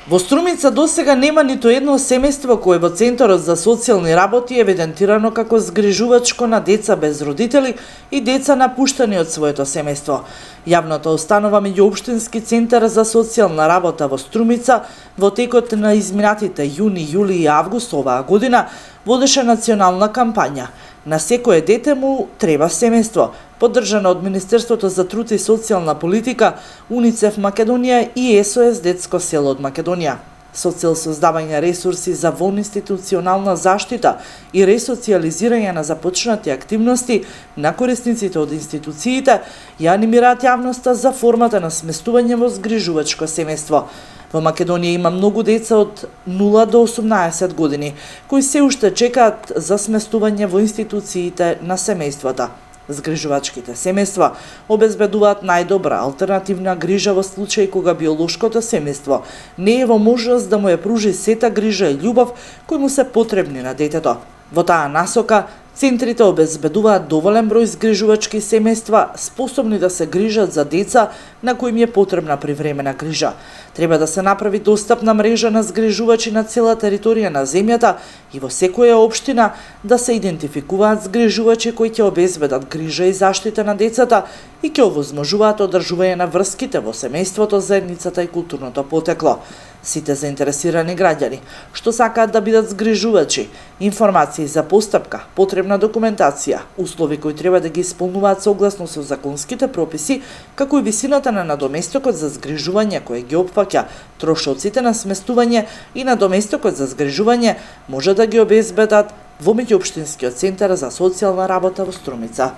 Во Струмица досега нема ниту едно семејство кое во Центарот за социјални работи е евидентирано како згрижувачко на деца без родители и деца напуштани од своето семејство. Јавната установа меѓуопштински центар за социјална работа во Струмица во текот на изминатите јуни, јули и август оваа година водеше национална кампања "На секое дете му треба семејство", поддржана од Министерството за труд и социјална политика, УНИЦЕФ Македонија и СОС Детско село од Македонија, со цел создавање ресурси за вонинституционална заштита и ресоцијализирање на започнати активности на корисниците од институциите, ја анимираат јавноста за формата на сместување во згрижувачко семејство. Во Македонија има многу деца од 0 до 18 години, кои се уште чекаат за сместување во институциите на семејствата. Згрижувачките семејства обезбедуваат најдобра алтернативна грижа во случај кога биолошкото семејство не е во можност да му ја пружи сета грижа и љубов кои му се потребни на детето. Во таа насока, центрите обезбедуваат доволен број згрижувачки семејства способни да се грижат за деца на кои им е потребна привремена грижа. Треба да се направи достапна мрежа на згрижувачи на цела територија на земјата и во секоја општина да се идентификуваат згрижувачи кои ќе обезбедат грижа и заштита на децата и ќе овозможуваат одржување на врските во семејството, заедницата и културното потекло. Сите заинтересирани граѓани што сакаат да бидат згрижувачи, информации за постапка, потребна документација, услови кои треба да ги исполнуваат согласно со законските прописи, како и висината на надоместокот за згрижување кој ги опфаќа трошоците на сместување и надоместокот за згрижување може да ги обезбедат во меѓуопштинскиот центар за социјална работа во Струмица.